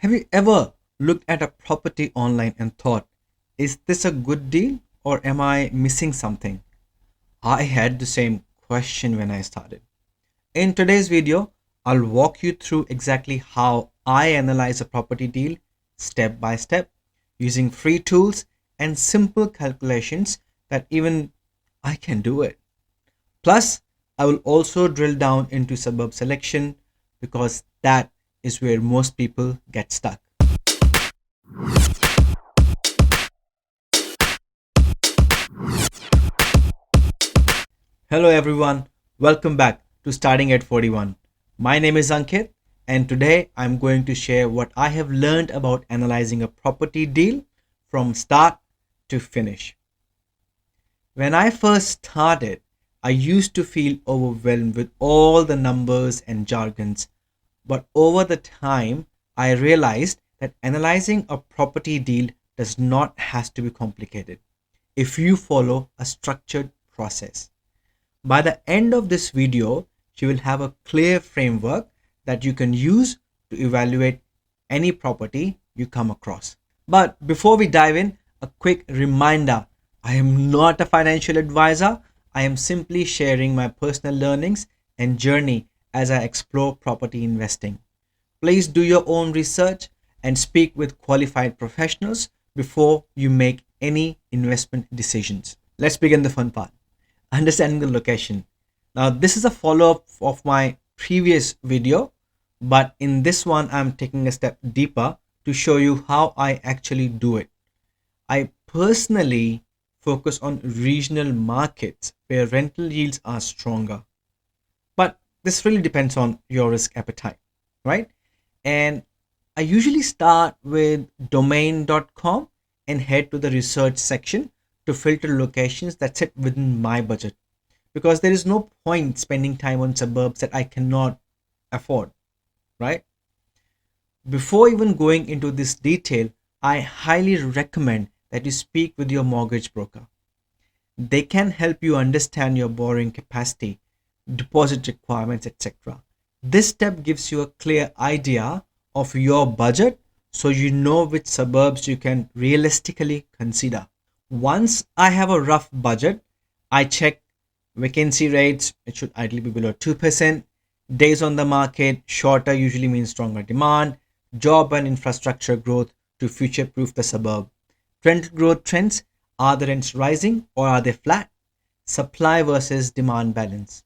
Have you ever looked at a property online and thought, is this a good deal or am I missing something? I had the same question when I started. In today's video, I'll walk you through exactly how I analyze a property deal step by step using free tools and simple calculations that even I can do it. Plus, I will also drill down into suburb selection because that is where most people get stuck. Hello everyone, welcome back to Starting at 41. My name is Ankit and today I'm going to share what I have learned about analyzing a property deal from start to finish. When I first started, I used to feel overwhelmed with all the numbers and jargons, but over the time I realized that analyzing a property deal does not have to be complicated if you follow a structured process. By the end of this video, you will have a clear framework that you can use to evaluate any property you come across. But before we dive in, a quick reminder, I am not a financial advisor. I am simply sharing my personal learnings and journey as I explore property investing. Please do your own research and speak with qualified professionals before you make any investment decisions. Let's begin the fun part. Understanding the location. Now, this is a follow up of my previous video, but in this one, I'm taking a step deeper to show you how I actually do it. I personally focus on regional markets where rental yields are stronger, but this really depends on your risk appetite, right? And I usually start with domain.com and head to the research section to filter locations that sit within my budget because there is no point spending time on suburbs that I cannot afford, right? Before even going into this detail, I highly recommend that you speak with your mortgage broker. They can help you understand your borrowing capacity, deposit requirements, etc. This step gives you a clear idea of your budget so you know which suburbs you can realistically consider. Once I have a rough budget, I check vacancy rates. It should ideally be below 2%. Days on the market, shorter usually means stronger demand. Job and infrastructure growth to future proof the suburb. Rent growth trends, are the rents rising or are they flat? Supply versus demand balance.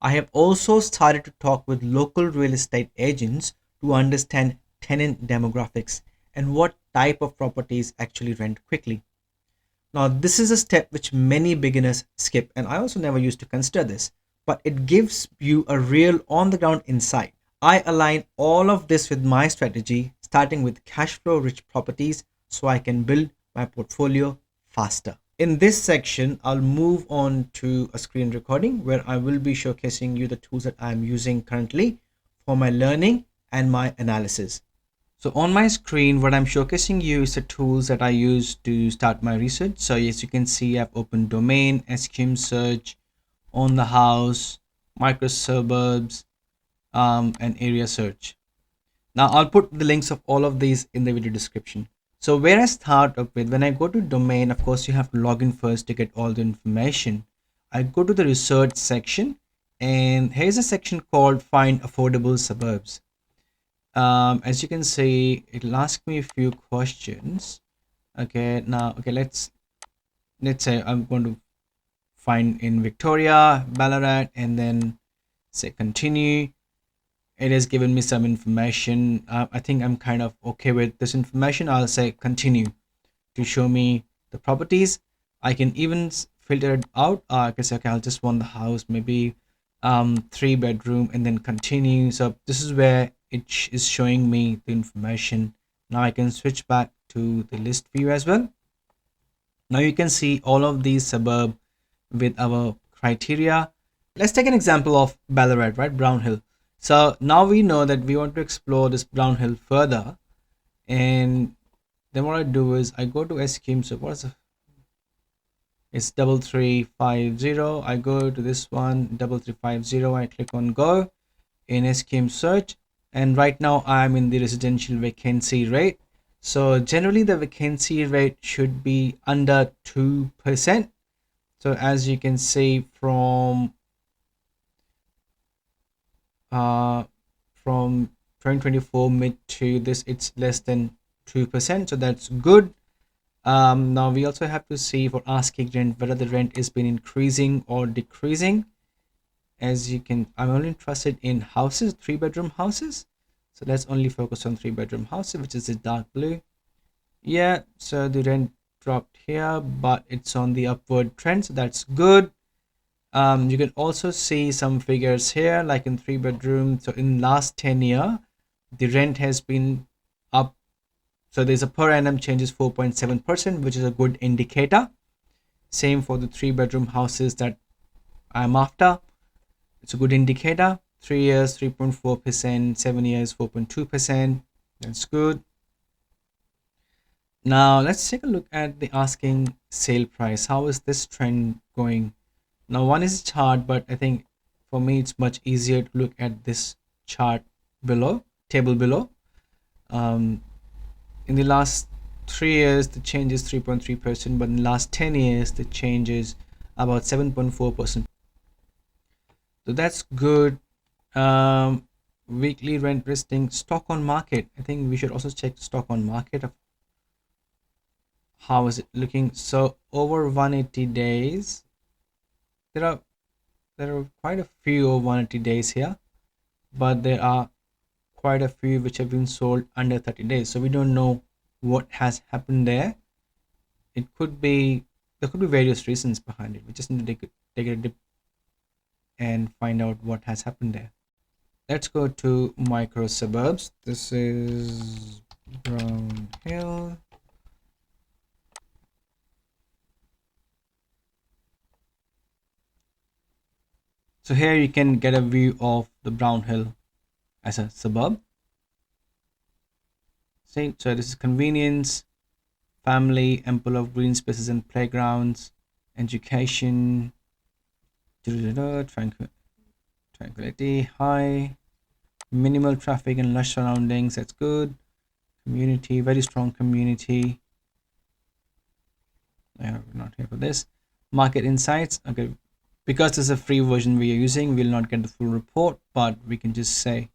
I have also started to talk with local real estate agents to understand tenant demographics and what type of properties actually rent quickly. Now, this is a step which many beginners skip, and I also never used to consider this, but it gives you a real on the ground insight. I align all of this with my strategy, starting with cash flow rich properties so I can build my portfolio faster. In this section, I'll move on to a screen recording where I will be showcasing you the tools that I'm using currently for my learning and my analysis. So on my screen, what I'm showcasing you is the tools that I use to start my research. So as you can see, I've opened domain, SQM search, on the house, micro suburbs, and area search. Now I'll put the links of all of these in the video description. So where I start up with, when I go to domain, of course, you have to log in first to get all the information. I go to the research section and here's a section called find affordable suburbs. As you can see, it'll ask me a few questions. Okay, now, okay, let's say I'm going to find in Victoria, Ballarat, and then say continue. It has given me some information. I think I'm kind of okay with this information. I'll say continue to show me the properties. I can even filter it out. I can say, okay, I'll just want the house, maybe 3 bedroom, and then continue. So this is where it is showing me the information. Now I can switch back to the list view as well. Now you can see all of these suburb with our criteria. Let's take an example of Ballarat, right? Brownhill. So now we know that we want to explore this Brownhill further, and then what I do is I go to SQM. So what is it? It's 3350. I go to this one 3350. I click on go in SQM search. And right now I'm in the residential vacancy rate. So generally the vacancy rate should be under 2%. So as you can see uh, from 2024 mid to this, it's less than 2%. So that's good. Now we also have to see for asking rent whether the rent is been increasing or decreasing. As you can, I'm only interested in houses, 3-bedroom houses. So let's only focus on 3-bedroom houses, which is the dark blue. Yeah, so the rent dropped here, but it's on the upward trend, so that's good. You can also see some figures here, like in 3-bedroom. So in last 10 year, the rent has been up. So there's a per annum change is 4.7%, which is a good indicator. Same for the 3-bedroom houses that I'm after. It's a good indicator. 3 years, 3.4%, 7 years, 4.2%. That's good. Now let's take a look at the asking sale price. How is this trend going? Now one is chart, but I think for me it's much easier to look at this chart below, table below. In the last 3 years the change is 3.3%, but in the last 10 years the change is about 7.4%. So that's good. Weekly rent listing, stock on market. I think we should also check stock on market of how is it looking. So over 180 days, there are quite a few over 180 days here, but there are quite a few which have been sold under 30 days. So we don't know what has happened there. It could be, there could be various reasons behind it. We just need to take a dip and find out what has happened there. Let's go to micro suburbs. This is Brown Hill. So here you can get a view of the Brown Hill as a suburb. See, so this is convenience, family, ample of green spaces and playgrounds, education, tranquility, high, minimal traffic and lush surroundings. That's good. Community, very strong community. We're not here for this. Market insights. Okay, because this is a free version we are using, we'll not get the full report, but we can just say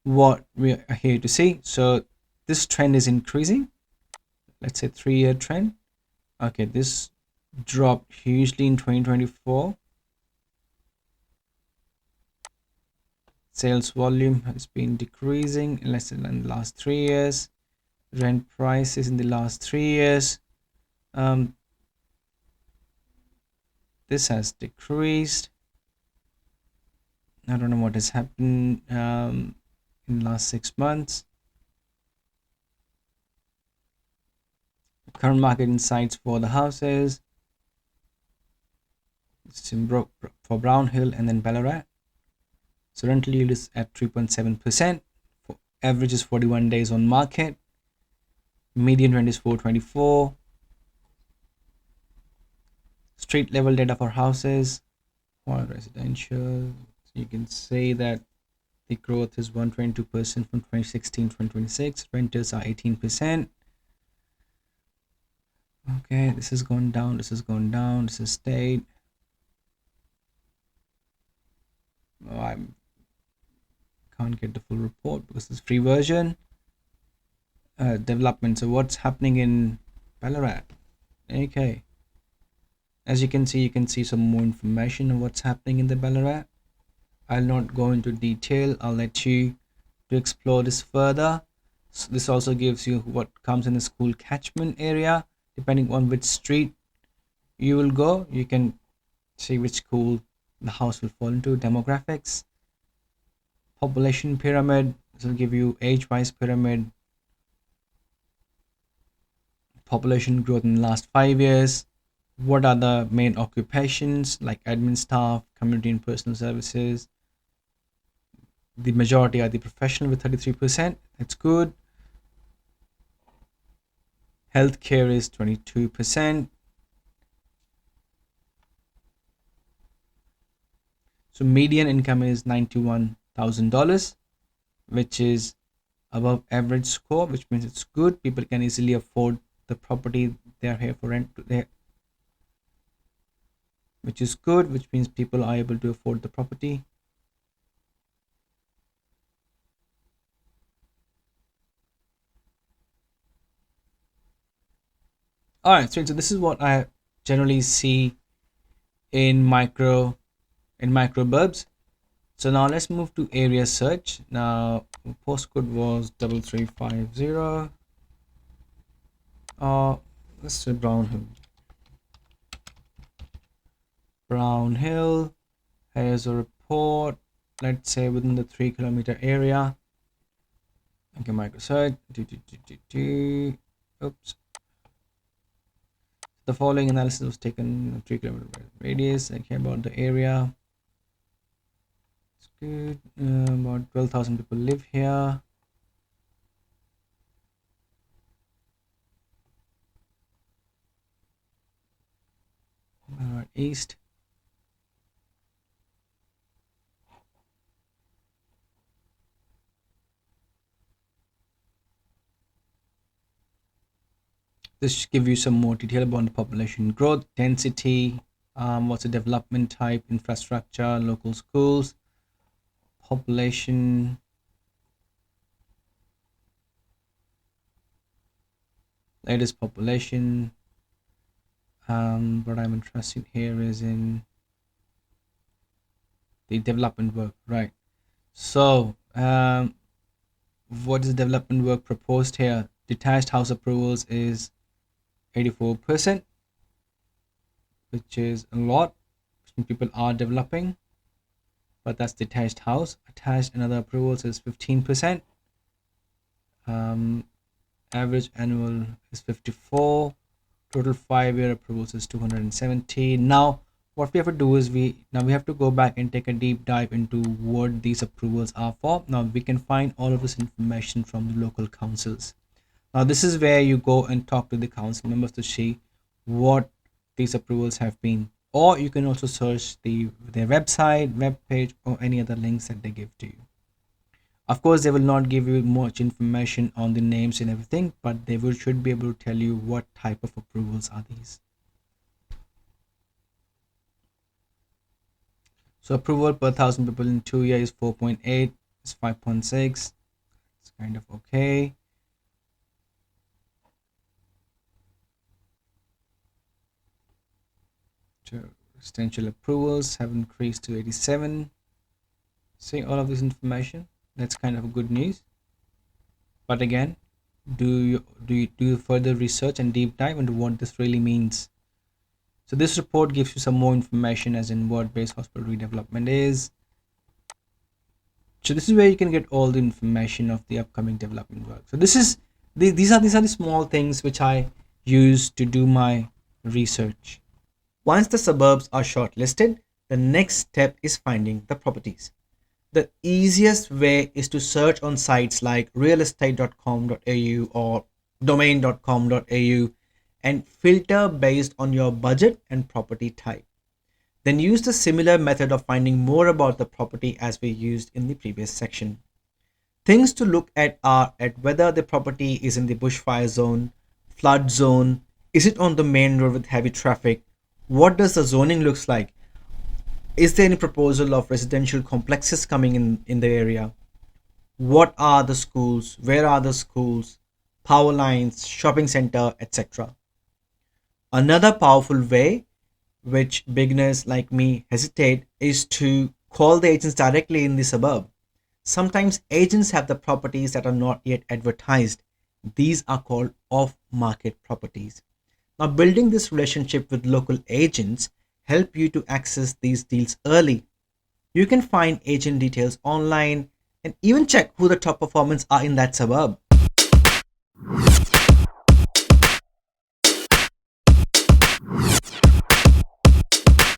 what we are here to see. So this trend is increasing. Let's say 3-year trend. Okay, this dropped hugely in 2024. Sales volume has been decreasing less than in the last 3 years. Rent prices in the last 3 years. This has decreased. I don't know what has happened in the last 6 months. Current market insights for the houses. It's in for Brown Hill and then Ballarat. So rental yield is at 3.7%. Average is 41 days on market. Median rent is 424. Street level data for houses for residential. So you can say that the growth is 122% from 2016 to 2026. Renters are 18%. Okay, this has gone down, this has gone down, this has stayed. Oh, I can't get the full report because it's free version. Development. So what's happening in Ballarat? Okay. As you can see some more information on what's happening in the Ballarat. I'll not go into detail. I'll let you to explore this further. So this also gives you what comes in the school catchment area. Depending on which street you will go, you can see which school the house will fall into. Demographics, population pyramid. This will give you age-wise pyramid. Population growth in the last 5 years. What are the main occupations like admin staff, community and personal services? The majority are the professional with 33%. That's good. Healthcare is 22%. So median income is $91,000. which is above average score, which means it's good. People can easily afford the property they are here for rent, which is good, which means people are able to afford the property. All right, so this is what I generally see in microburbs. So now let's move to area search. Now postcode was 3350. Let's say Brown Hill. Here's a report. Let's say within the 3 kilometer area. Okay, micro search. Oops. The following analysis was taken in a 3 kilometer radius. I care about the area. It's good. About 12,000 people live here. East. This should give you some more detail about the population growth, density, what's the development type, infrastructure, local schools, population, latest population. What I'm interested here is in the development work, right? So, what is the development work proposed here? Detached house approvals is 84%, which is a lot. People are developing, but that's detached house. Attached and other approvals is 15%. Average annual is 54. Total 5-year approvals is 270. Now what we have to do is we have to go back and take a deep dive into what these approvals are for. Now we can find all of this information from the local councils. Now this is where you go and talk to the council members to see what these approvals have been, or you can also search their website, web page, or any other links that they give to you. Of course, they will not give you much information on the names and everything, but they should be able to tell you what type of approvals are these. So approval per 1,000 people in 2 years is 4.8, it's 5.6. It's kind of okay. So residential approvals have increased to 87. See all of this information. That's kind of good news. But again, do you further research and deep dive into what this really means. So this report gives you some more information as in what base hospital redevelopment is. So this is where you can get all the information of the upcoming development work. So these are the small things which I use to do my research. Once the suburbs are shortlisted, the next step is finding the properties. The easiest way is to search on sites like realestate.com.au or domain.com.au and filter based on your budget and property type. Then use the similar method of finding more about the property as we used in the previous section. Things to look at are at whether the property is in the bushfire zone, flood zone, is it on the main road with heavy traffic, what does the zoning looks like, is there any proposal of residential complexes coming in the area, what are the schools, where are the schools, power lines, shopping center, etc. Another powerful way which beginners like me hesitate is to call the agents directly in the suburb. Sometimes agents have the properties that are not yet advertised. These are called off market properties. Now building this relationship with local agents help you to access these deals early. You can find agent details online and even check who the top performers are in that suburb.